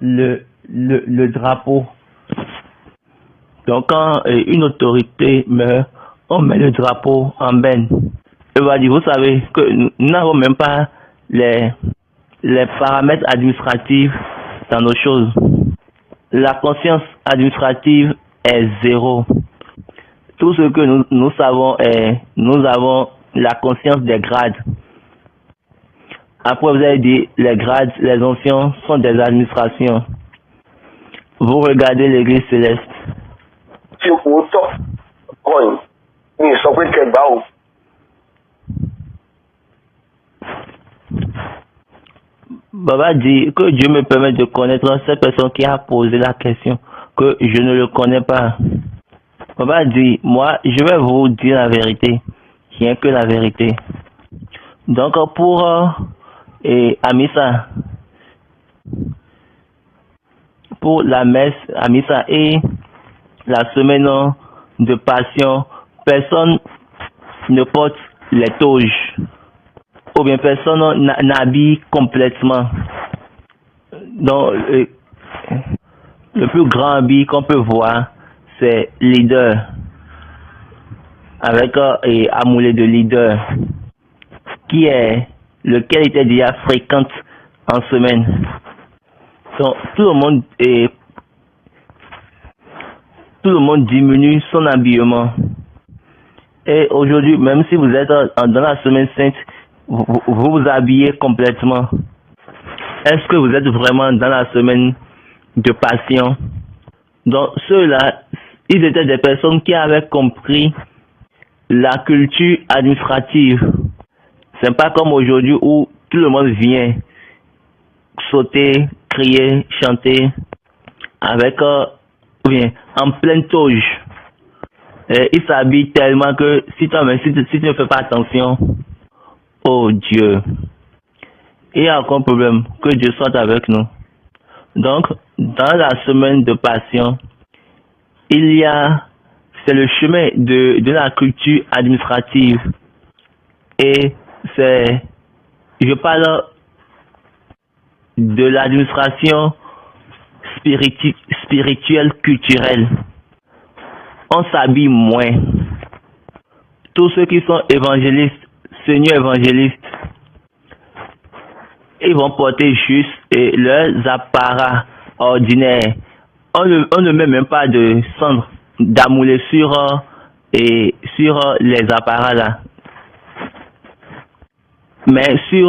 le drapeau. Donc quand une autorité meurt, on met le drapeau en berne. Et va dire, vous savez que nous n'avons même pas les paramètres administratifs dans nos choses. La conscience administrative est zéro. Tout ce que nous savons est, nous avons la conscience des grades. Après, vous avez dit, les grades, les anciens sont des administrations. Vous regardez l'église céleste. Baba dit que Dieu me permet de connaître cette personne qui a posé la question, que je ne le connais pas. Baba dit, moi, je vais vous dire la vérité, rien que la vérité. Donc, pour Amissa, pour la messe Amissa et la semaine de passion, personne ne porte les toges. Ou bien personne n'habille complètement. Donc, le plus grand habit qu'on peut voir, c'est leader. Avec un amoulé de leader. Lequel était déjà fréquente en semaine. Donc, tout le monde diminue son habillement. Et aujourd'hui, même si vous êtes dans la semaine sainte, vous vous habillez complètement. Est-ce que vous êtes vraiment dans la semaine de passion? Donc ceux-là, ils étaient des personnes qui avaient compris la culture administrative. C'est pas comme aujourd'hui où tout le monde vient sauter, crier, chanter avec en pleine toge. Ils s'habillent tellement que si tu ne fais pas attention, oh Dieu, il y a encore un problème, que Dieu soit avec nous. Donc, dans la semaine de passion, c'est le chemin de la culture administrative. Et je parle de l'administration spirituelle, culturelle. On s'habille moins. Tous ceux qui sont évangélistes, seigneurs évangélistes, ils vont porter juste leurs apparats ordinaires. On ne met même pas de cendre d'amoulé sur les apparats là. Mais sur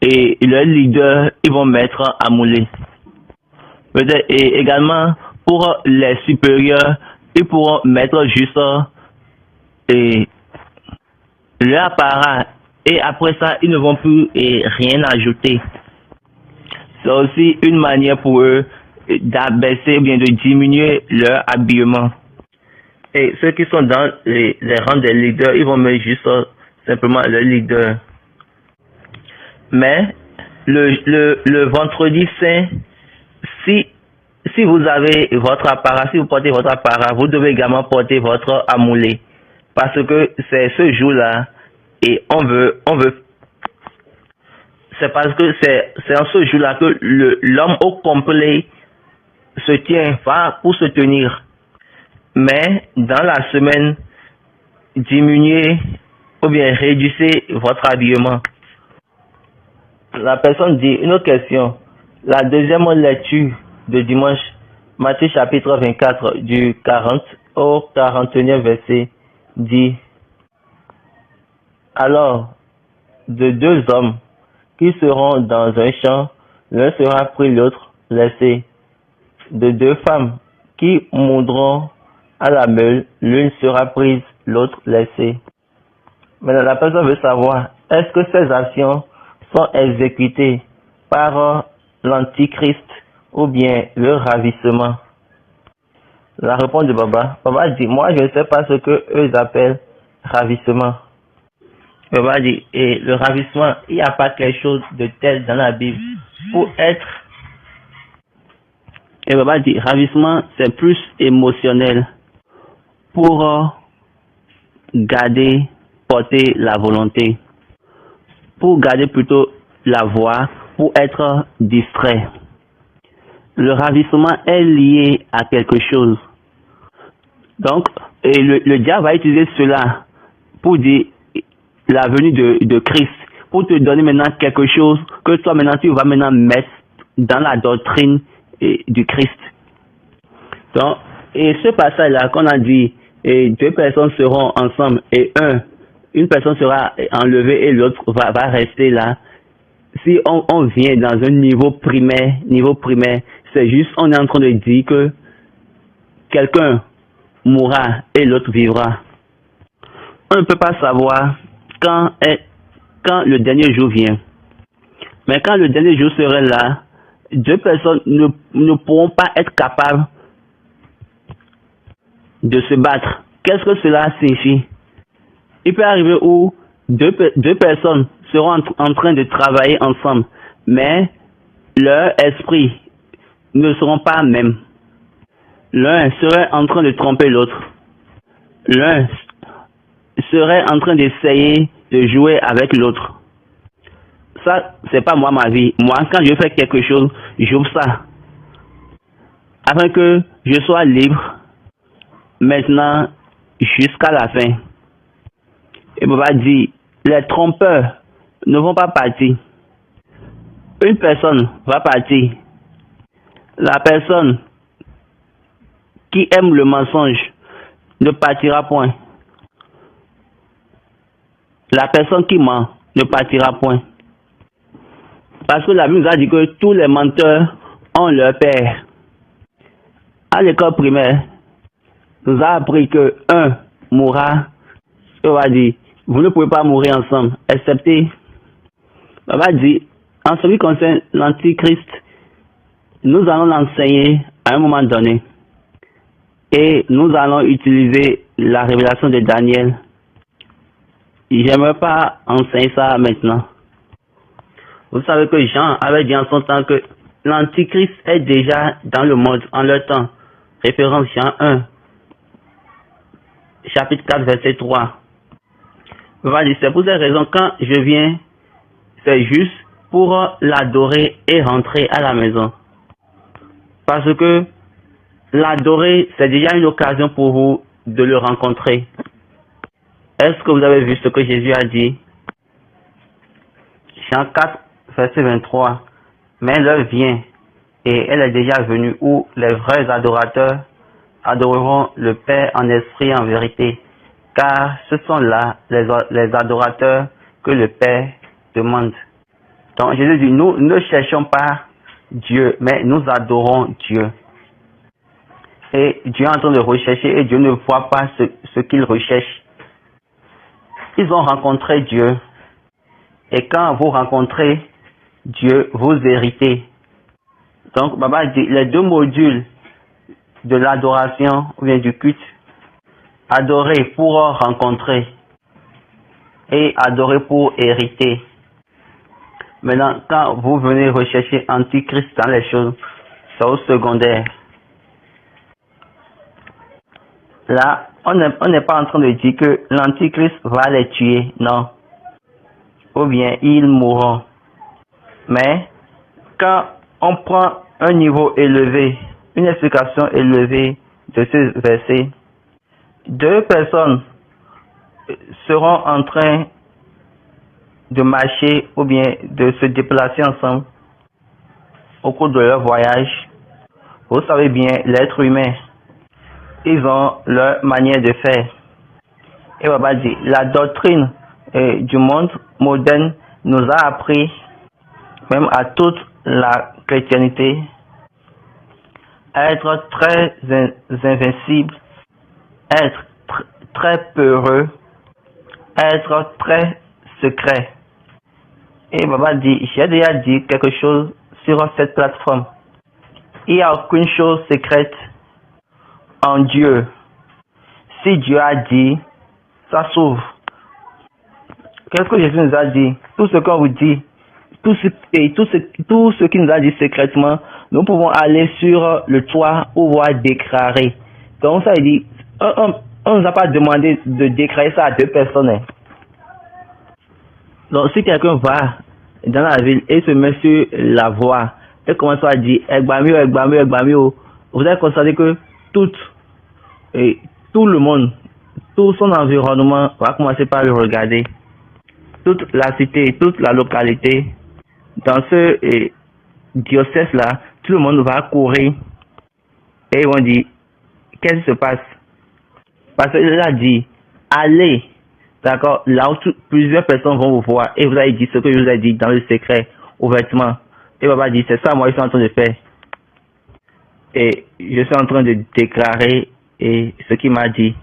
leur leader, ils vont mettre amoulé. Peut-être et également pour les supérieurs, ils pourront mettre juste leur apparat. Et après ça, ils ne vont plus rien ajouter. C'est aussi une manière pour eux d'abaisser ou bien de diminuer leur habillement. Et ceux qui sont dans les rangs des leaders, ils vont mettre juste simplement le leader. Mais le vendredi saint, si vous avez votre apparat, si vous portez votre apparat, vous devez également porter votre amoulé. Parce que c'est ce jour-là. Et on veut, c'est parce que c'est en ce jour-là que l'homme au complet se tient, va pour se tenir. Mais dans la semaine, diminuez ou bien réduisez votre habillement. La personne dit, une autre question. La deuxième lecture de dimanche, Matthieu chapitre 24, du 40 au 41e verset, dit: alors, de deux hommes qui seront dans un champ, l'un sera pris, l'autre laissé. De deux femmes qui moudront à la meule, l'une sera prise, l'autre laissée. Maintenant, la personne veut savoir, est-ce que ces actions sont exécutées par l'antichrist ou bien le ravissement? La réponse de Baba dit, moi je ne sais pas ce que eux appellent ravissement. Baba dit, et le ravissement, il n'y a pas quelque chose de tel dans la Bible pour être. Et Baba dit, ravissement, c'est plus émotionnel pour garder, porter la volonté, pour garder plutôt la voix, pour être distrait. le ravissement est lié à quelque chose. Donc, et le diable va utiliser cela pour dire la venue de Christ, pour te donner maintenant quelque chose que toi maintenant tu vas maintenant mettre dans la doctrine du Christ. Donc, et ce passage-là qu'on a dit, et deux personnes seront ensemble et une personne sera enlevée et l'autre va rester là. Si on vient dans un niveau primaire, c'est juste on est en train de dire que quelqu'un mourra et l'autre vivra. On ne peut pas savoir quand le dernier jour vient. Mais quand le dernier jour serait là, deux personnes ne pourront pas être capables de se battre. Qu'est-ce que cela signifie? Il peut arriver où deux personnes seront en train de travailler ensemble, mais leur esprit ne seront pas mêmes. L'un serait en train de tromper l'autre. L'un serait en train d'essayer de jouer avec l'autre. Ça, c'est pas moi ma vie. Moi, quand je fais quelque chose, j'ouvre ça. Afin que je sois libre, maintenant, jusqu'à la fin. Et on va dire, les trompeurs ne vont pas partir. Une personne va partir. La personne qui aime le mensonge ne partira point. La personne qui ment ne partira point. Parce que la Bible nous a dit que tous les menteurs ont leur père. À l'école primaire, nous a appris que un mourra. On va dire, vous ne pouvez pas mourir ensemble, excepté. On va dire, en ce qui concerne l'Antichrist, nous allons l'enseigner à un moment donné. Et nous allons utiliser la révélation de Daniel. J'aimerais pas enseigner ça maintenant. Vous savez que Jean avait dit en son temps que l'Antichrist est déjà dans le monde en leur temps. Référence Jean 1, chapitre 4, verset 3. C'est pour cette raison, quand je viens, c'est juste pour l'adorer et rentrer à la maison. Parce que l'adorer, c'est déjà une occasion pour vous de le rencontrer. Est-ce que vous avez vu ce que Jésus a dit? Jean 4, verset 23. Mais l'heure vient, et elle est déjà venue, où les vrais adorateurs adoreront le Père en esprit et en vérité. Car ce sont là les adorateurs que le Père demande. Donc Jésus dit, nous ne cherchons pas Dieu, mais nous adorons Dieu. Et Dieu est en train de rechercher et Dieu ne voit pas ce qu'il recherche. Ils ont rencontré Dieu. Et quand vous rencontrez Dieu, vous héritez. Donc, Baba dit, les deux modules de l'adoration ou bien du culte, adorer pour rencontrer et adorer pour hériter. Maintenant, quand vous venez rechercher Antichrist dans les choses, c'est au secondaire. Là, on n'est pas en train de dire que l'Antichrist va les tuer, non. Ou bien ils mourront. Mais, quand on prend un niveau élevé, une explication élevée de ce verset, deux personnes seront en train de marcher ou bien de se déplacer ensemble au cours de leur voyage. Vous savez bien, l'être humain, ils ont leur manière de faire. Et on va dire, la doctrine du monde moderne nous a appris, même à toute la chrétienté, à être très invincible, être très peureux, être très secret. Et Baba dit, j'ai déjà dit quelque chose sur cette plateforme. Il n'y a aucune chose secrète en Dieu. Si Dieu a dit, ça s'ouvre. Qu'est-ce que Jésus nous a dit? Tout ce qu'on vous dit, tout ce qu'il nous a dit secrètement, nous pouvons aller sur le toit ou voir déclarer. Donc ça veut dire, on ne nous a pas demandé de déclarer ça à deux personnes. Donc si quelqu'un va dans la ville et se met sur la voie et commence à dire Egbamio. Vous allez constater que tout le monde, tout son environnement va commencer par le regarder. Toute la cité, toute la localité, dans ce diocèse-là, tout le monde va courir et ils vont dire qu'est-ce qui se passe? Parce qu'il a dit allez, d'accord, là où plusieurs personnes vont vous voir et vous allez dire ce que je vous ai dit dans le secret, ouvertement. Et papa dit c'est ça, moi je suis en train de faire. Et je suis en train de déclarer ce qu'il m'a dit,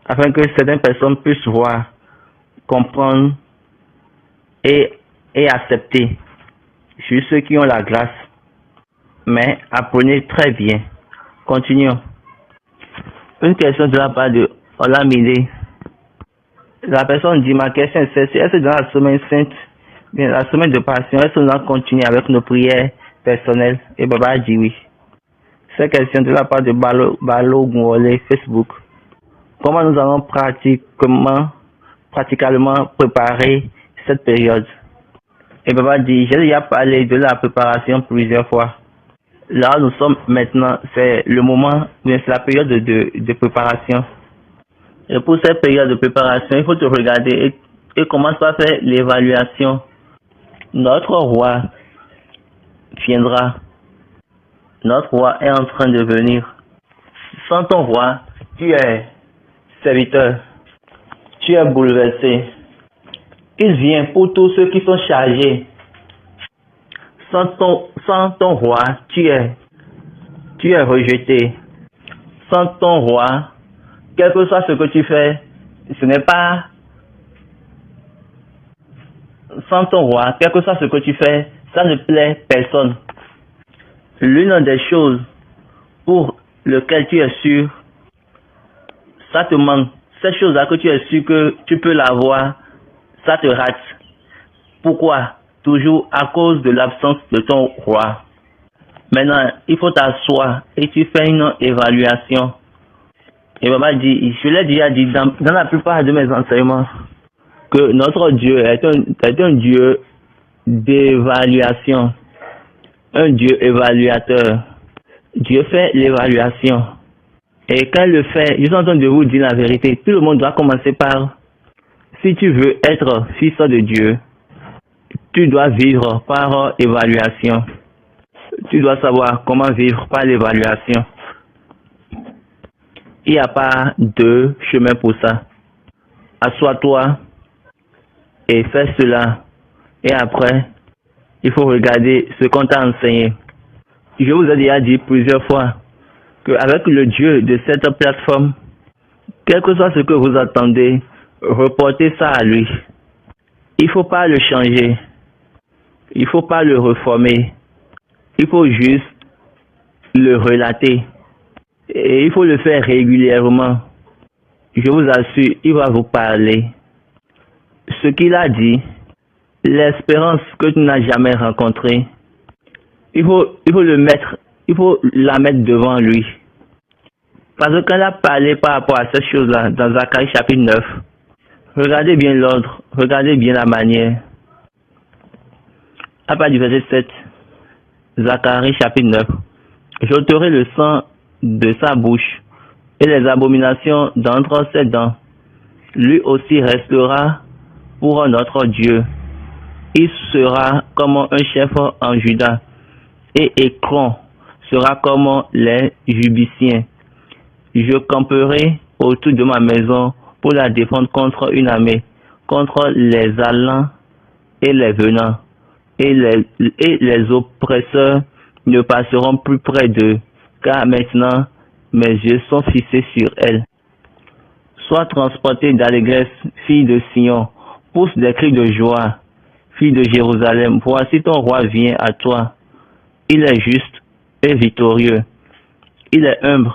afin que certaines personnes puissent voir, comprendre et accepter. Juste ceux qui ont la grâce. Mais apprenez très bien. Continuons. Une question de la part de Olamide. La personne dit, ma question est est-ce que dans la semaine sainte, bien la semaine de passion, est-ce qu'on va continuer avec nos prières personnelles? Et Baba dit oui. Cette question de la part de Balo Gouole, Facebook. Comment nous allons pratiquement préparer cette période? Et Baba dit, j'ai déjà parlé de la préparation plusieurs fois. Là, nous sommes maintenant, c'est le moment, c'est la période de préparation. Et pour cette période de préparation, il faut te regarder et commence par faire l'évaluation. Notre roi viendra. Notre roi est en train de venir. Sans ton roi, tu es serviteur. Tu es bouleversé. Il vient pour tous ceux qui sont chargés. Sans ton roi, tu es rejeté. Sans ton roi, quel que soit ce que tu fais, ce n'est pas... Sans ton roi, quel que soit ce que tu fais, ça ne plaît personne. L'une des choses pour lesquelles tu es sûr, ça te manque. Cette chose-là que tu es sûr que tu peux l'avoir, ça te rate. Pourquoi? Toujours à cause de l'absence de ton roi. Maintenant, il faut t'asseoir et tu fais une évaluation. Et Baba dit, je l'ai déjà dit dans la plupart de mes enseignements, que notre Dieu est un Dieu d'évaluation, un Dieu évaluateur. Dieu fait l'évaluation. Et quand il le fait, je suis en train de vous dire la vérité, tout le monde doit commencer par, si tu veux être fils de Dieu, tu dois vivre par évaluation. Tu dois savoir comment vivre par l'évaluation. Il n'y a pas de chemin pour ça. Assois-toi et fais cela. Et après, il faut regarder ce qu'on t'a enseigné. Je vous ai déjà dit plusieurs fois qu'avec le Dieu de cette plateforme, quel que soit ce que vous attendez, reportez ça à lui. Il ne faut pas le changer. Il ne faut pas le reformer. Il faut juste le relater. Et il faut le faire régulièrement. Je vous assure, il va vous parler. Ce qu'il a dit, l'espérance que tu n'as jamais rencontrée, il faut la mettre devant lui. Parce que quand il a parlé par rapport à cette chose-là, dans Zacharie chapitre 9, regardez bien l'ordre, regardez bien la manière. À partir du verset 7, Zacharie chapitre 9, j'ôterai le sang de sa bouche et les abominations d'entre ses dents. Lui aussi restera pour notre Dieu. Il sera comme un chef en Juda, et Écron sera comme les Jubiciens. Je camperai autour de ma maison pour la défendre contre une armée, contre les allants et les venants, et les oppresseurs ne passeront plus près d'eux, car maintenant mes yeux sont fixés sur elle. Sois transportée d'allégresse, fille de Sion, pousse des cris de joie, fille de Jérusalem, voici ton roi vient à toi. Il est juste et victorieux. Il est humble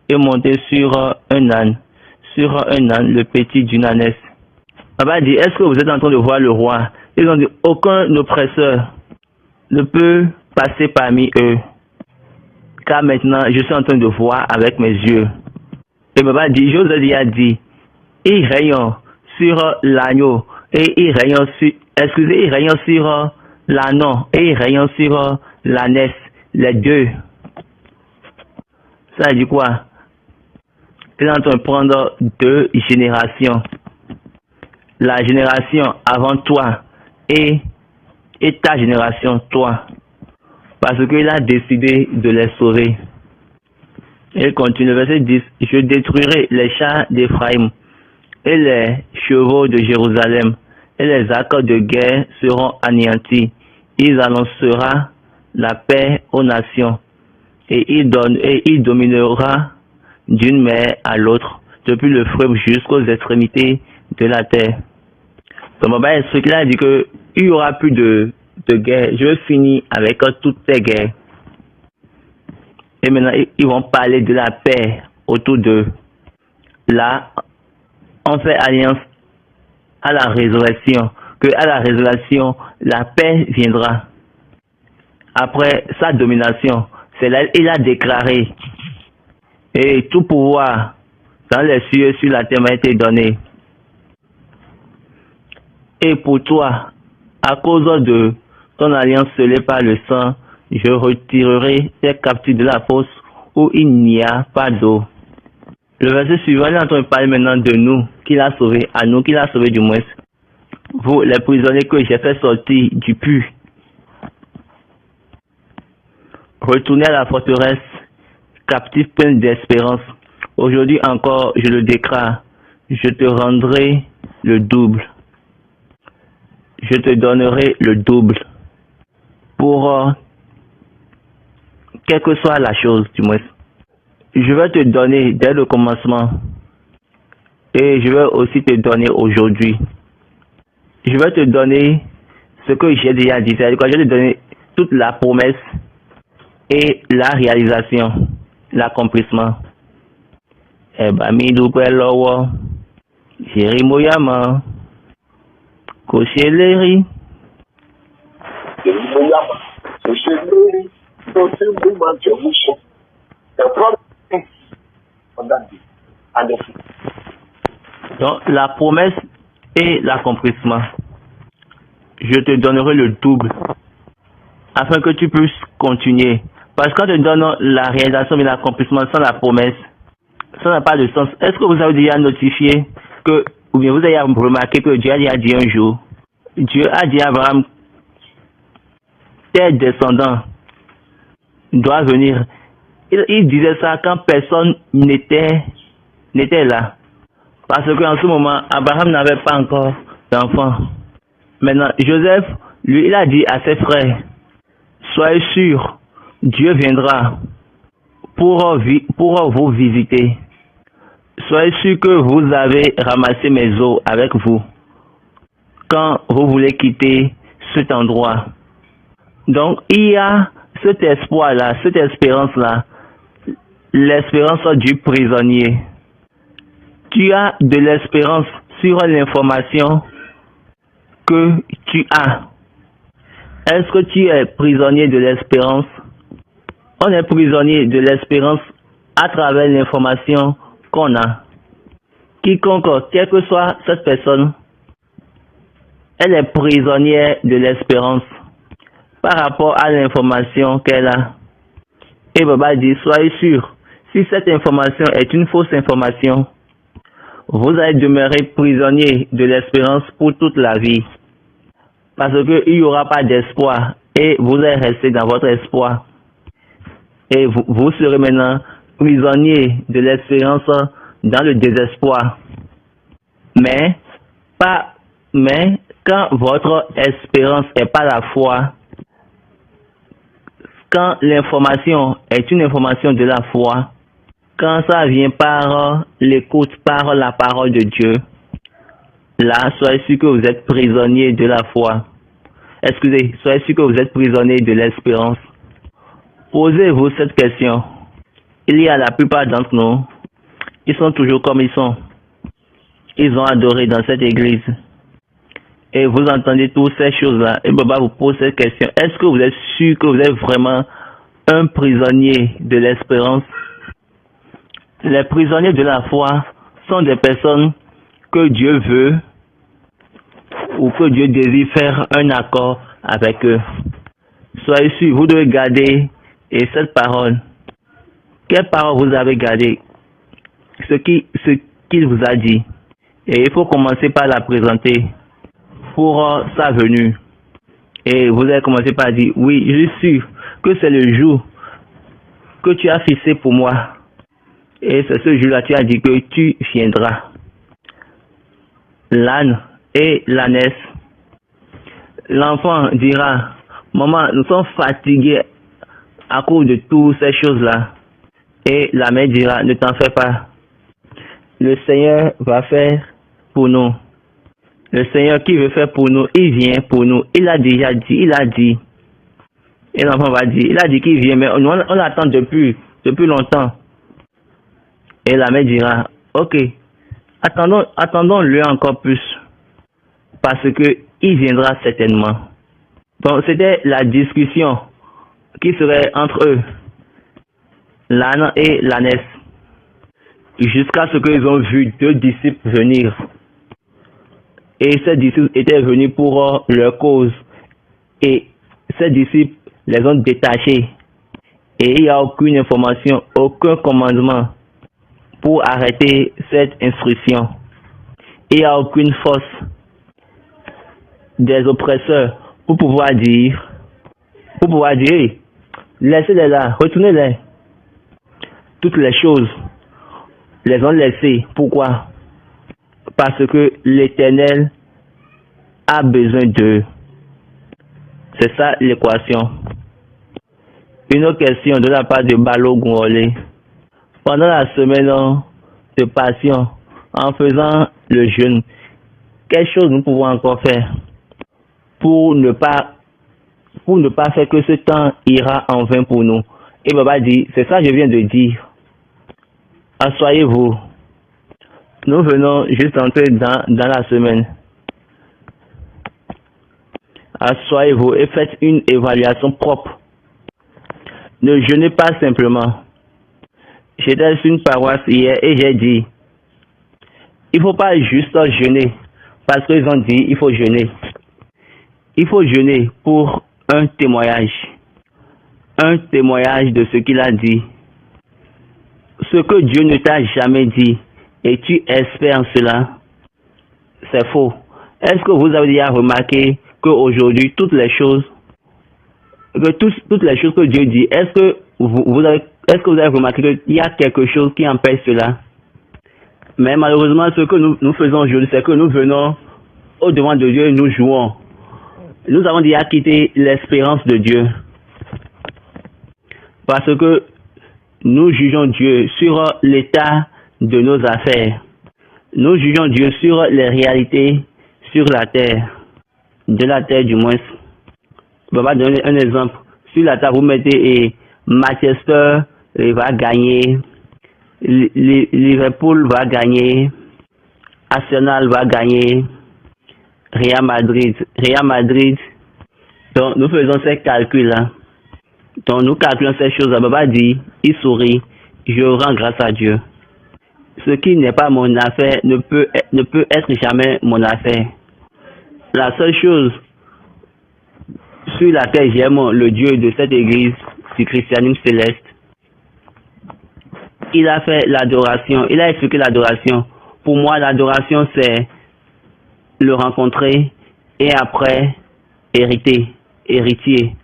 et monté sur un âne, le petit d'une ânesse. Papa dit, est-ce que vous êtes en train de voir le roi? Ils ont dit, aucun oppresseur ne peut passer parmi eux. Car maintenant, je suis en train de voir avec mes yeux. Et papa dit, je vous ai déjà dit, il règne sur l'agneau, et il règne sur, il règne sur l'ânon, et il règne sur l'ânesse, les deux. Ça dit quoi? Il est en train de prendre deux générations. La génération avant toi et ta génération, toi. Parce qu'il a décidé de les sauver. Il continue, verset 10. Je détruirai les chars d'Éphraïm et les chevaux de Jérusalem, et les arcs de guerre seront anéantis. Il annoncera la paix aux nations, et il dominera d'une mer à l'autre, depuis le fleuve jusqu'aux extrémités de la terre. Donc, ce qu'il a dit que il n'y aura plus de guerre. Je finis avec toutes ces guerres. Et maintenant, ils vont parler de la paix autour d'eux. Là, on fait alliance à la résurrection. Que à la résurrection, la paix viendra. Après sa domination, c'est là il a déclaré. Et tout pouvoir dans les cieux sur la terre m'a été donné. Et pour toi, à cause de ton alliance scellée par le sang, je retirerai tes captifs de la fosse où il n'y a pas d'eau. Le verset suivant, il est en train de parler maintenant de nous, qu'il a sauvés, à nous qu'il a sauvés du moins. Vous, les prisonniers que j'ai fait sortir du puits, retournez à la forteresse, captifs pleins d'espérance. Aujourd'hui encore, je le déclare, je te rendrai le double. Je te donnerai le double pour quelle que soit la chose, du moins. Je vais te donner dès le commencement et je vais aussi te donner aujourd'hui. Je vais te donner ce que j'ai déjà dit, c'est-à-dire que je vais te donner toute la promesse et la réalisation, l'accomplissement. Eh ben, midou kwelowo, Jerimoyama, Kosheleri. Jerimoyama, Kosheleri, donc, la promesse et l'accomplissement. Je te donnerai le double afin que tu puisses continuer. Parce que quand je te donne la réalisation et l'accomplissement sans la promesse, ça n'a pas de sens. Est-ce que vous avez déjà notifié que, ou bien vous avez remarqué que Dieu a dit un jour, Dieu a dit à Abraham, tes descendants doivent venir. Il disait ça quand personne n'était là. Parce qu'en ce moment, Abraham n'avait pas encore d'enfant. Maintenant, Joseph, lui, il a dit à ses frères, soyez sûrs, Dieu viendra pour vous visiter. Soyez sûrs que vous avez ramassé mes os avec vous quand vous voulez quitter cet endroit. Donc, il y a cet espoir-là, cette espérance-là, l'espérance du prisonnier. Tu as de l'espérance sur l'information que tu as. Est-ce que tu es prisonnier de l'espérance? On est prisonnier de l'espérance à travers l'information qu'on a. Quiconque, quelle que soit cette personne, elle est prisonnière de l'espérance par rapport à l'information qu'elle a. Et Baba dit, soyez sûr, si cette information est une fausse information, vous allez demeurer prisonnier de l'espérance pour toute la vie. Parce qu'il n'y aura pas d'espoir et vous allez rester dans votre espoir. Et vous serez maintenant prisonnier de l'espérance dans le désespoir. Mais quand votre espérance est par la foi, quand l'information est une information de la foi, quand ça vient par l'écoute, par la parole de Dieu, là, soyez sûr que vous êtes prisonnier de la foi. Excusez, soyez sûr que vous êtes prisonnier de l'espérance. Posez-vous cette question. Il y a la plupart d'entre nous, ils sont toujours comme ils sont. Ils ont adoré dans cette église. Et vous entendez toutes ces choses-là. Et Baba vous pose cette question. Est-ce que vous êtes sûr que vous êtes vraiment un prisonnier de l'espérance? Les prisonniers de la foi sont des personnes que Dieu veut ou que Dieu désire faire un accord avec eux. Soyez sûr, vous devez garder cette parole. Quelle parole vous avez gardé? Ce qu'il vous a dit. Et il faut commencer par la présenter pour sa venue. Et vous allez commencer par dire, oui, je suis sûr que c'est le jour que tu as fixé pour moi. Et c'est ce jour-là, tu as dit que tu viendras. L'âne et l'ânesse. L'enfant dira, maman, nous sommes fatigués à cause de toutes ces choses-là. Et la mère dira, ne t'en fais pas. Le Seigneur va faire pour nous. Le Seigneur qui veut faire pour nous, il vient pour nous. Il a déjà dit, il a dit. Et l'enfant va dire, il a dit qu'il vient, mais on l'attend depuis longtemps. Et la mère dira, ok, attendons-le encore plus. Parce que il viendra certainement. Donc c'était la discussion qui serait entre eux, l'âne et l'ânesse. Jusqu'à ce qu'ils ont vu 2 disciples venir. Et ces disciples étaient venus pour leur cause. Et ces disciples les ont détachés. Et il n'y a aucune information, aucun commandement pour arrêter cette instruction. Il n'y a aucune force des oppresseurs pour pouvoir dire, hey, laissez-les là, retournez-les. Toutes les choses les ont laissées. Pourquoi? Parce que l'Éternel a besoin d'eux. C'est ça l'équation. Une autre question de la part de Balo Gouolé. Pendant la semaine de passion, en faisant le jeûne, quelle chose nous pouvons encore faire pour ne pas faire que ce temps ira en vain pour nous? Et Baba dit, c'est ça que je viens de dire. Assoyez-vous. Nous venons juste entrer dans la semaine. Assoyez-vous et faites une évaluation propre. Ne jeûnez pas simplement. J'étais sur une paroisse hier et j'ai dit, il ne faut pas juste jeûner parce qu'ils ont dit il faut jeûner. Il faut jeûner pour un témoignage de ce qu'il a dit. Ce que Dieu ne t'a jamais dit et tu espères cela, c'est faux. Est-ce que vous avez déjà remarqué qu'aujourd'hui, toutes les choses que Dieu dit, est-ce que vous avez remarqué qu'il y a quelque chose qui empêche cela? Mais malheureusement, ce que nous faisons aujourd'hui, c'est que nous venons au devant de Dieu et nous jouons. Nous avons déjà quitté l'espérance de Dieu. Parce que nous jugeons Dieu sur l'état de nos affaires. Nous jugeons Dieu sur les réalités sur la terre. De la terre du moins. Je vais donner un exemple. Sur la terre, vous mettez Manchester va gagner. Liverpool va gagner. Arsenal va gagner. Real Madrid. Donc, nous faisons ces calculs-là. Donc, nous calculons ces choses-là. Baba dit, il sourit, je rends grâce à Dieu. Ce qui n'est pas mon affaire ne peut être jamais mon affaire. La seule chose sur laquelle j'aime le Dieu de cette église du christianisme céleste, il a fait l'adoration, il a expliqué l'adoration. Pour moi, l'adoration, c'est le rencontrer et après héritier.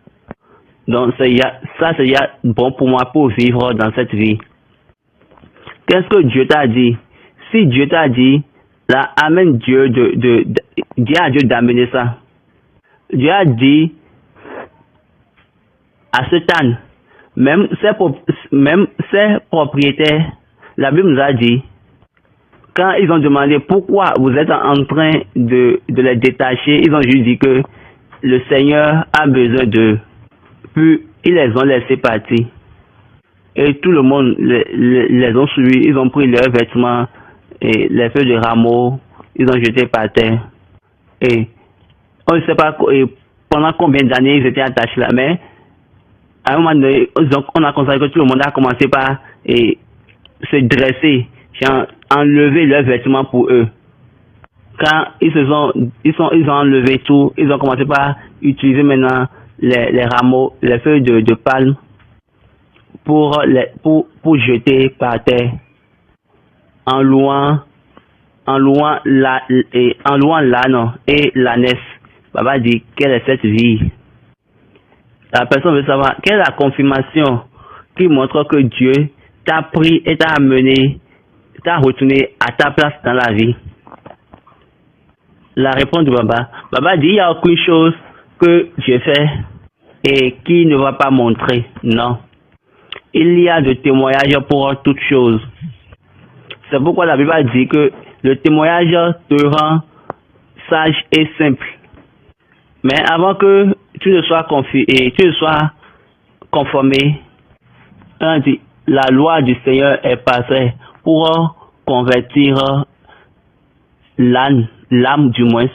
Donc, ça, c'est bon pour moi pour vivre dans cette vie. Qu'est-ce que Dieu t'a dit? Si Dieu t'a dit, là, amène Dieu dis à Dieu d'amener ça. Dieu a dit à cet âne, même ses propriétaires, la Bible nous a dit, quand ils ont demandé pourquoi vous êtes en train de les détacher, ils ont juste dit que le Seigneur a besoin d'eux. Puis, ils les ont laissés partir. Et tout le monde les ont suivis, ils ont pris leurs vêtements et les feuilles de rameaux, ils ont jeté par terre. Et on ne sait pas pendant combien d'années ils étaient attachés là, mais à un moment donné, on a constaté que tout le monde a commencé par se dresser, enlever leurs vêtements pour eux. Quand ils ont enlevé tout, ils ont commencé par utiliser maintenant les rameaux, les feuilles de palme pour jeter par terre en louant l'âne et l'ânesse. Baba dit, quelle est cette vie? La personne veut savoir quelle est la confirmation qui montre que Dieu t'a pris et t'a amené, t'a retourné à ta place dans la vie. La réponse de Baba dit, il n'y a aucune chose que j'ai fait et qui ne va pas montrer. Non. Il y a de témoignages pour toutes choses. C'est pourquoi la Bible dit que le témoignage te rend sage et simple. Mais avant que tu ne sois conformé, on dit, la loi du Seigneur est passée pour convertir l'âme du moins.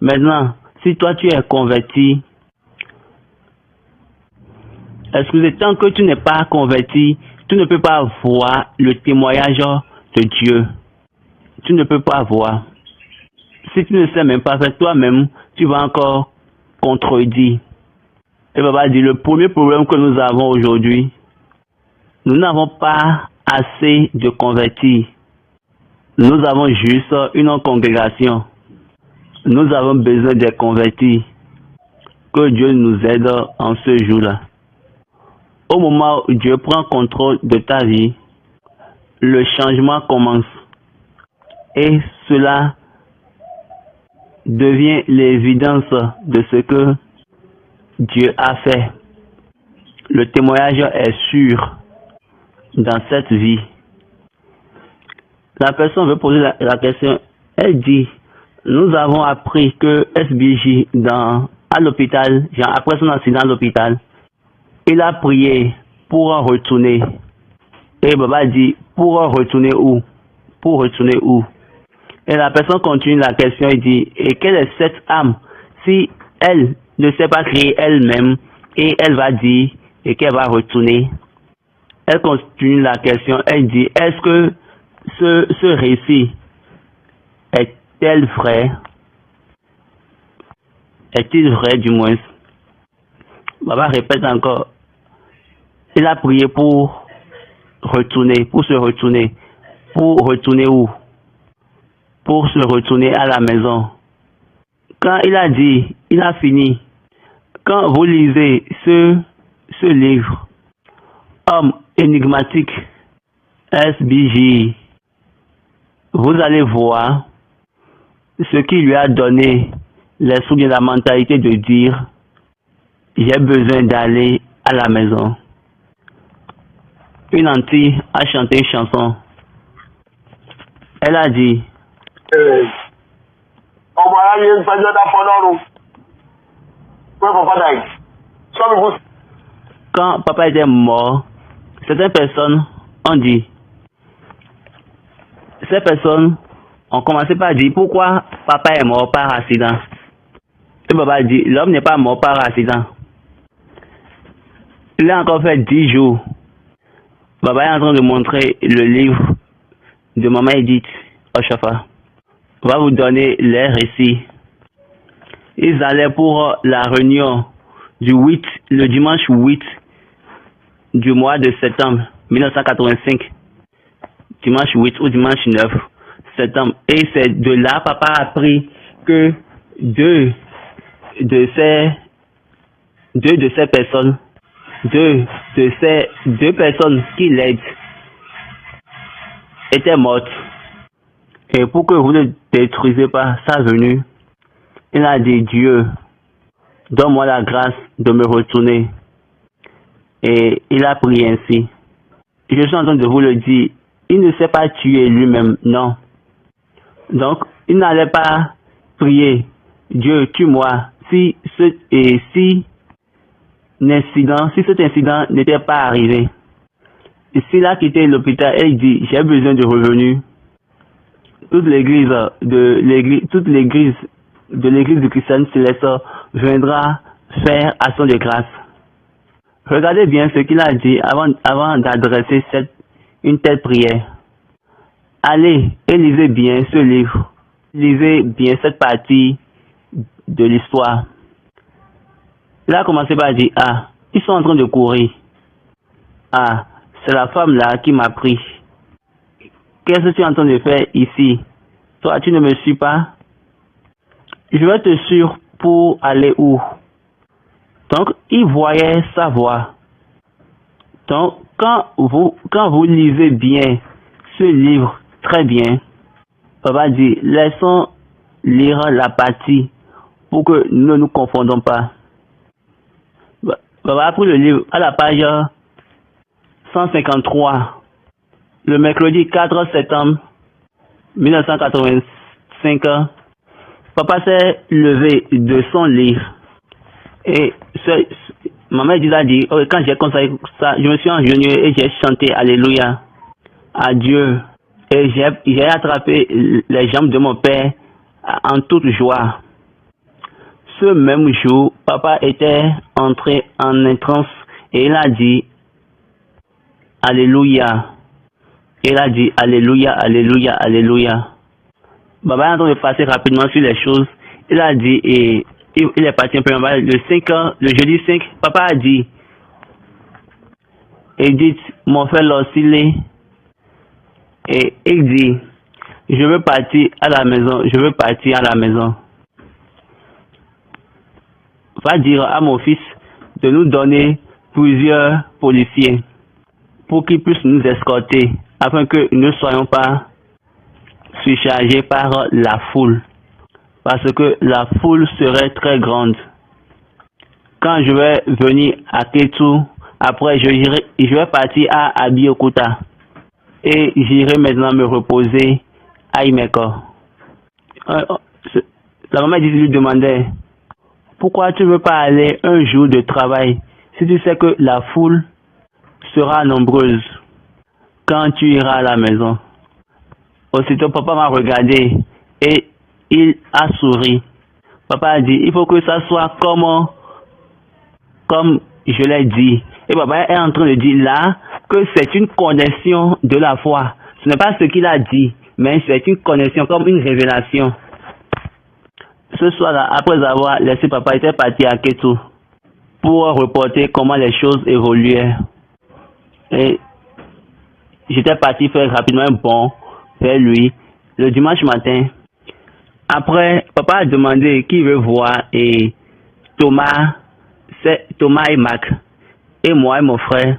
Maintenant, si toi tu es converti, excusez, tant que tu n'es pas converti, tu ne peux pas voir le témoignage de Dieu. Tu ne peux pas voir. Si tu ne sais même pas faire toi-même, tu vas encore contredire. Et Baba dit, le premier problème que nous avons aujourd'hui, nous n'avons pas assez de convertis. Nous avons juste une congrégation. Nous avons besoin des convertis. Que Dieu nous aide en ce jour-là. Au moment où Dieu prend contrôle de ta vie, le changement commence. Et cela devient l'évidence de ce que Dieu a fait. Le témoignage est sûr dans cette vie. La personne veut poser la question. Elle dit, nous avons appris que SBJ à l'hôpital, après son accident à l'hôpital, il a prié pour retourner. Et Baba dit, pour retourner où? Pour retourner où? Et la personne continue la question et dit, et quelle est cette âme si elle ne sait pas créer elle-même et elle va dire et qu'elle va retourner? Elle continue la question, elle dit, est-ce que ce récit est-il vrai? Est-il vrai du moins? Baba répète encore, il a prié pour retourner, pour se retourner. Pour retourner où? Pour se retourner à la maison. Quand il a dit, il a fini. Quand vous lisez ce livre, Homme énigmatique, SBJ, vous allez voir ce qui lui a donné l'esprit de la mentalité de dire, j'ai besoin d'aller à la maison. Une auntie a chanté une chanson. Elle a dit, quand papa était mort, certaines personnes ont dit, ces personnes ont commencé par dire pourquoi papa est mort par accident. Et papa dit, l'homme n'est pas mort par accident. Il a encore fait 10 jours. Papa est en train de montrer le livre de Maman Edith Oshafa. On va vous donner les récits. Ils allaient pour la réunion le dimanche 8 du mois de septembre 1985. Dimanche 8 ou dimanche 9 septembre. Et c'est de là, papa a appris que deux de ces personnes qui l'aident étaient mortes. Et pour que vous ne détruisez pas sa venue, il a dit, Dieu, donne-moi la grâce de me retourner. Et il a prié ainsi. Je suis en train de vous le dire, il ne s'est pas tué lui-même, non. Donc, il n'allait pas prier, Dieu, tue-moi, si cet incident n'était pas arrivé. Et s'il a quitté l'hôpital, il dit, j'ai besoin de revenus. Toute l'église du Christian Céleste viendra faire action de grâce. Regardez bien ce qu'il a dit avant d'adresser une telle prière. Allez et lisez bien ce livre. Lisez bien cette partie de l'histoire. Il a commencé par dire, ah, ils sont en train de courir. Ah, c'est la femme là qui m'a pris. Qu'est-ce que tu es en train de faire ici? Toi, tu ne me suis pas? Je vais te suivre pour aller où? Donc, il voyait sa voix. Donc, quand vous lisez bien ce livre, très bien, papa dit, laissons lire la partie pour que nous ne nous confondons pas. Papa a pris le livre à la page 153, le mercredi 4 septembre 1985. Papa s'est levé de son lit et maman a dit, oh, quand j'ai consacré ça, je me suis agenouillé et j'ai chanté Alléluia à Dieu. Et j'ai attrapé les jambes de mon père en toute joie. Ce même jour, papa était entré en transe et il a dit Alléluia. Il a dit Alléluia, Alléluia, Alléluia. Papa est en train de passer rapidement sur les choses. Il a dit, et il est parti un peu en bas. Le jeudi 5, papa a dit, Edith, mon frère Locillé, et il dit, je veux partir à la maison, je veux partir à la maison. Va dire à mon fils de nous donner plusieurs policiers pour qu'ils puissent nous escorter afin que nous ne soyons pas surchargés par la foule, parce que la foule serait très grande. Quand je vais venir à Ketu, après je vais partir à Abeokuta et j'irai maintenant me reposer à Imeko. La maman lui demandait, pourquoi tu ne veux pas aller un jour de travail si tu sais que la foule sera nombreuse quand tu iras à la maison? Aussitôt, papa m'a regardé et il a souri. Papa a dit, il faut que ça soit comme je l'ai dit. Et papa est en train de dire là que c'est une connexion de la foi. Ce n'est pas ce qu'il a dit, mais c'est une connexion, comme une révélation. Ce soir-là, après avoir laissé papa, était parti à Ketu pour reporter comment les choses évoluaient. Et j'étais parti faire rapidement un bond vers lui le dimanche matin. Après, papa a demandé qui veut voir et Thomas et Mac et moi et mon frère.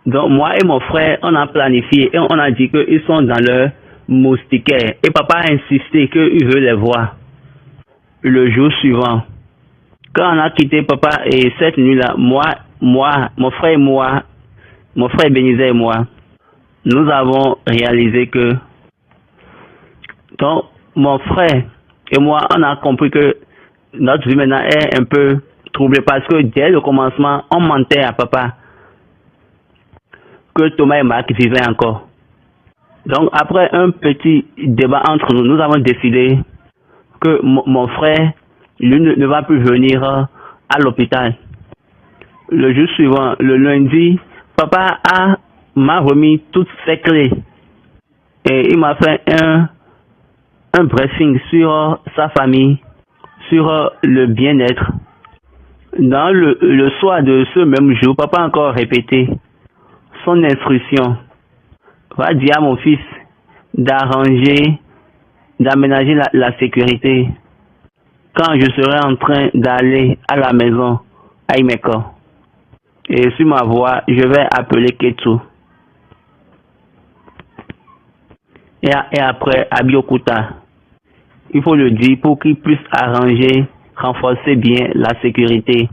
Donc moi et mon frère, on a planifié et on a dit qu'ils sont dans leur moustiquaire. Et papa a insisté qu'il veut les voir le jour suivant. Quand on a quitté papa et cette nuit-là, mon frère Bénizet et moi, nous avons réalisé que donc mon frère et moi, on a compris que notre vie maintenant est un peu troublée parce que dès le commencement, on mentait à papa que Thomas et Marc vivaient encore. Donc après un petit débat entre nous, nous avons décidé que mon frère, lui, ne va plus venir à l'hôpital. Le jour suivant, le lundi, papa m'a remis toutes ses clés et il m'a fait un briefing sur sa famille, sur le bien-être. Dans le soir de ce même jour, papa a encore répété son instruction. Va dire à mon fils d'aménager la sécurité quand je serai en train d'aller à la maison à Imeko. Et sur ma voie, je vais appeler Ketu. Et après, Abeokuta. Il faut le dire pour qu'il puisse renforcer bien la sécurité,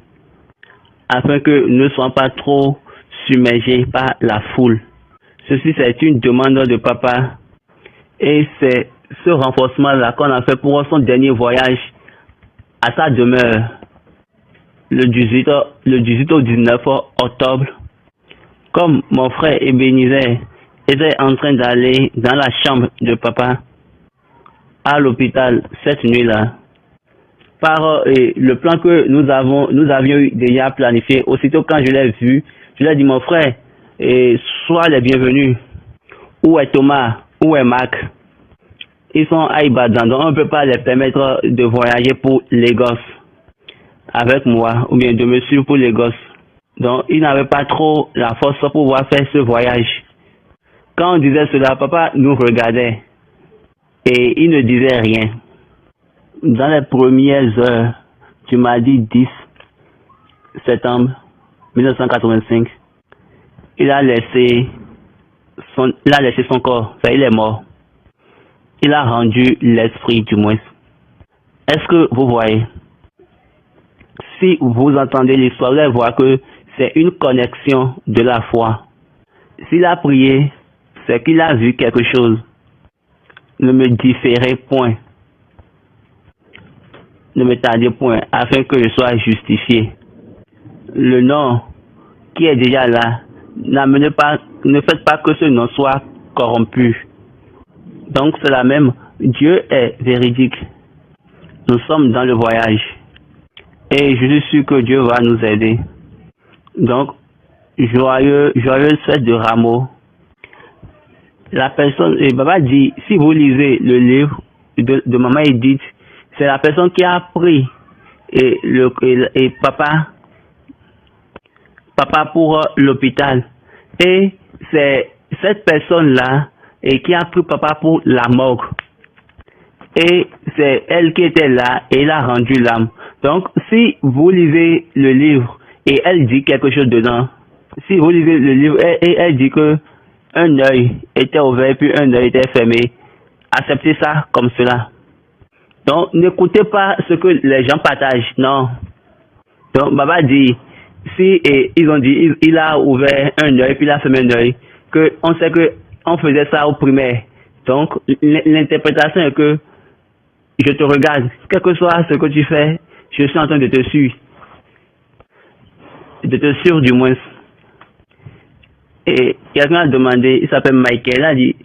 afin que nous ne soyons pas trop submergés par la foule. Ceci, c'est une demande de papa. Et c'est ce renforcement-là qu'on a fait pour son dernier voyage à sa demeure, le 18 au 19 octobre. Comme mon frère Ebenezer était en train d'aller dans la chambre de papa à l'hôpital cette nuit-là, par le plan que nous avions déjà planifié, aussitôt quand je l'ai vu, je lui ai dit, mon frère, sois les bienvenus. Où est Thomas? Où est Marc? Ils sont à Ibadan, donc on ne peut pas les permettre de voyager pour Lagos. avec moi, ou bien de me suivre pour les gosses. Donc, il n'avait pas trop la force pour pouvoir faire ce voyage. Quand on disait cela, papa nous regardait et il ne disait rien. Dans les premières heures du mardi 10 septembre 1985, il a laissé son corps, enfin, il est mort. Il a rendu l'esprit du moins. Est-ce que vous voyez? Si vous entendez l'histoire, vous allez voir que c'est une connexion de la foi. S'il a prié, c'est qu'il a vu quelque chose. Ne me différez point. Ne me tardez point, afin que je sois justifié. Le nom qui est déjà là, ne faites pas que ce nom soit corrompu. Donc c'est la même. Dieu est véridique. Nous sommes dans le voyage. Et je suis sûr que Dieu va nous aider. Donc, joyeuse fête de Rameau. La personne, et Baba dit, si vous lisez le livre de Maman Edith, c'est la personne qui a pris et papa pour l'hôpital. Et c'est cette personne-là qui a pris papa pour la morgue. Et c'est elle qui était là et elle a rendu l'âme. Donc, si vous lisez le livre et elle dit quelque chose dedans, si vous lisez le livre et elle dit que un œil était ouvert puis un œil était fermé, acceptez ça comme cela. Donc, n'écoutez pas ce que les gens partagent, non. Donc, Baba dit, si ils ont dit, il a ouvert un œil puis il a fermé un œil, que on sait que on faisait ça au primaire. Donc, l'interprétation est que je te regarde, quel que soit ce que tu fais, je suis en train de te suivre. De te suivre du moins. Et quelqu'un a demandé, il s'appelle Michael, il a dit,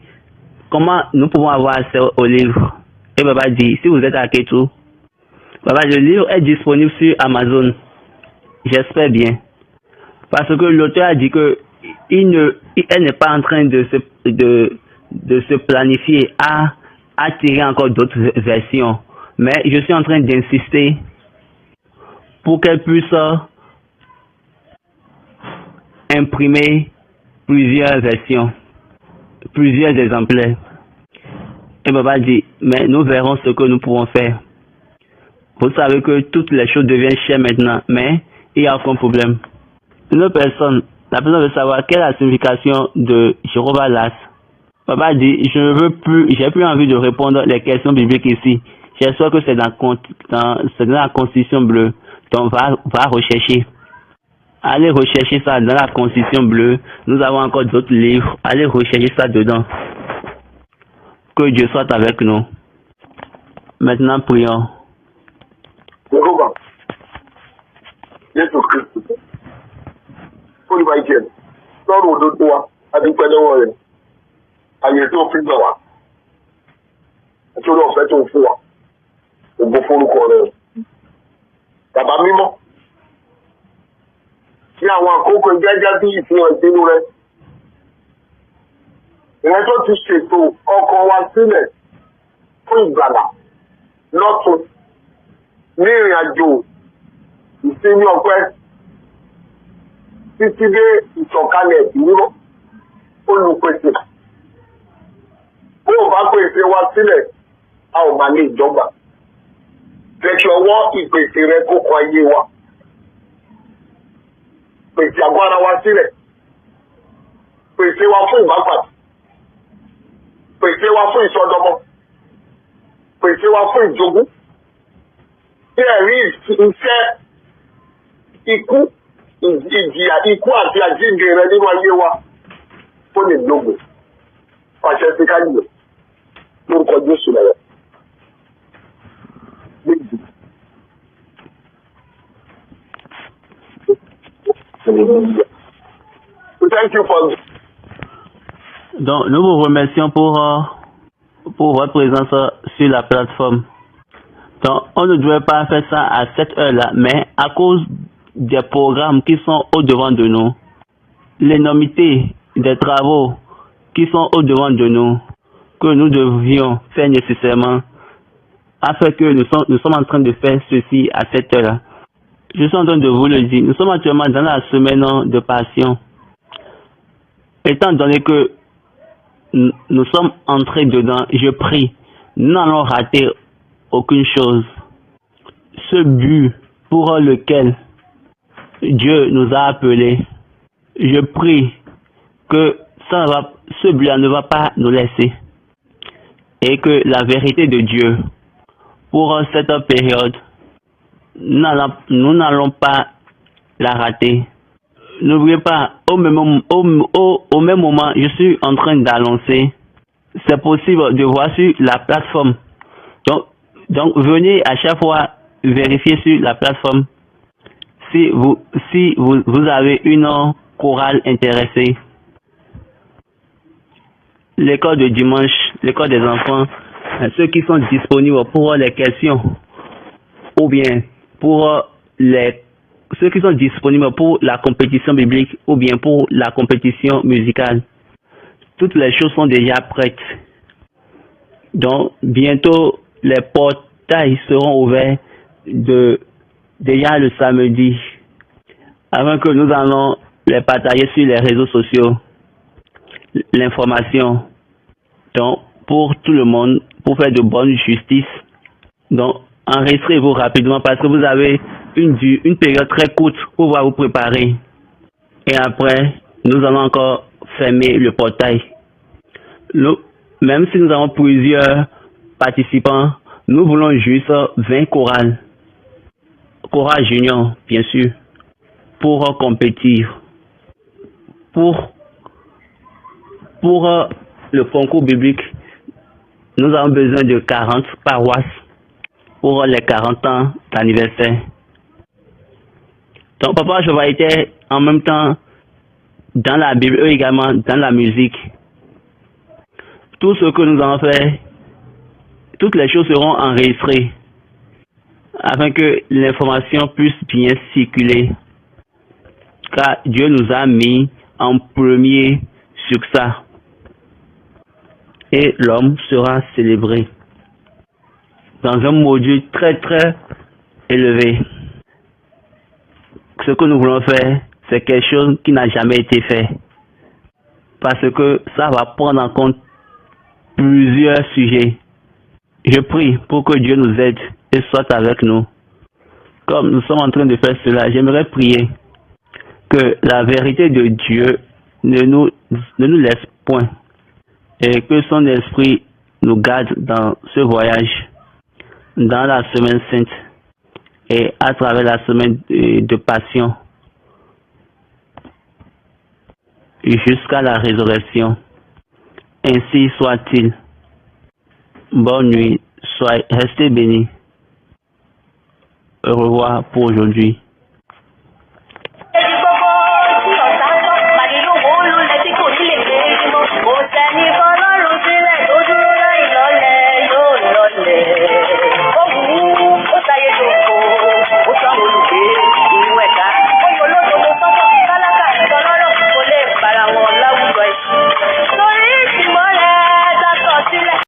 comment nous pouvons avoir accès au livre? Et Baba dit, si vous êtes à Ketu, Baba, le livre est disponible sur Amazon. J'espère bien. Parce que l'auteur a dit que elle n'est pas en train de se planifier à tirer encore d'autres versions. Mais je suis en train d'insister pour qu'elle puisse imprimer plusieurs versions, plusieurs exemplaires. Et Baba dit, mais nous verrons ce que nous pouvons faire. Vous savez que toutes les choses deviennent chères maintenant, mais il n'y a aucun problème. Une personne, la personne veut savoir quelle est la signification de Jéhovah Las. Baba dit, je ne veux plus, j'ai plus envie de répondre les questions bibliques ici. J'espère que c'est dans la Constitution bleue. Donc va rechercher. Allez rechercher ça dans la Constitution bleue. Nous avons encore d'autres livres. Allez rechercher ça dedans. Que Dieu soit avec nous. Maintenant, prions. Yehova, Yesu Kristu, Olùbàjẹ́, lọ́rùn òdodo wa, adúpẹ́ lọ́wọ́ rẹ̀, àyè tó fi gbà wá, àti orí ọ̀fẹ́ tó ń fún wa, ògo forúkọ rẹ̀. Bàbá mímọ́, ní àwọn àkókò gẹ́gẹ́ bí ìfihàn ìpinnu rẹ̀, ìrẹ́ tó ti ṣètò ọkàn wa sílẹ̀ fún ìgbàlà lọ́tun ní ìrìn àjò ìsinmi ọpẹ́ títí dé ìsọ̀kalẹ̀ ìdúró olùpèsè. Bí o bá pèsè wa sílẹ̀, a ò máa ní ìjọba. Fẹ̀kì ọwọ́ ìpèsè rẹ kó kan ayé wa. Pèsè àgọ́ ara wa sílẹ̀. Pèsè wa fún ìbápàdé. Pèsè wa fún ìsọdọmọ. Pèsè wa fún ìjogún. Bí ẹ̀rí iṣẹ́ ikú, ìjìyà ikú àti àjíǹde rẹ nínú ayé wa ó lè lógo. Pàṣẹ sí káyọ̀ lórúkọ Jésù rẹ̀. Thank you for... Donc, nous vous remercions pour votre présence sur la plateforme. Donc, on ne devrait pas faire ça à cette heure-là, mais à cause des programmes qui sont au-devant de nous, l'énormité des travaux qui sont au-devant de nous, que nous devions faire nécessairement, afin que nous sommes en train de faire ceci à cette heure-là. Je suis en train de vous le dire. Nous sommes actuellement dans la semaine de passion. Étant donné que nous sommes entrés dedans, je prie, nous n'allons rater aucune chose. Ce but pour lequel Dieu nous a appelés, je prie que ce but-là ne va pas nous laisser. Et que la vérité de Dieu, pour cette période, nous n'allons pas la rater. N'oubliez pas, au même moment, je suis en train d'annoncer, c'est possible de voir sur la plateforme. Donc venez à chaque fois vérifier sur la plateforme si vous avez une chorale intéressée. L'école de dimanche, l'école des enfants, ceux qui sont disponibles pour les questions, ou bien pour ceux qui sont disponibles pour la compétition biblique, ou bien pour la compétition musicale. Toutes les choses sont déjà prêtes. Donc, bientôt, les portails seront ouverts déjà le samedi, avant que nous allons les partager sur les réseaux sociaux. L'information, donc, pour tout le monde, pour faire de bonne justice. Donc, enregistrez-vous rapidement parce que vous avez une période très courte pour pouvoir vous préparer. Et après, nous allons encore fermer le portail. Même si nous avons plusieurs participants, nous voulons juste 20 chorales. Chorales junior, bien sûr, pour compétir. Pour le concours biblique, nous avons besoin de 40 paroisses pour les 40 ans d'anniversaire. Donc, Papa Jova était en même temps dans la Bible, eux également dans la musique. Tout ce que nous avons fait, toutes les choses seront enregistrées afin que l'information puisse bien circuler. Car Dieu nous a mis en premier sur ça. Et l'homme sera célébré dans un module très très élevé. Ce que nous voulons faire, c'est quelque chose qui n'a jamais été fait. Parce que ça va prendre en compte plusieurs sujets. Je prie pour que Dieu nous aide et soit avec nous. Comme nous sommes en train de faire cela, j'aimerais prier que la vérité de Dieu ne nous laisse point et que son esprit nous garde dans ce voyage, dans la semaine sainte et à travers la semaine de passion jusqu'à la résurrection. Ainsi soit-il. Bonne nuit, restez bénis. Au revoir pour aujourd'hui.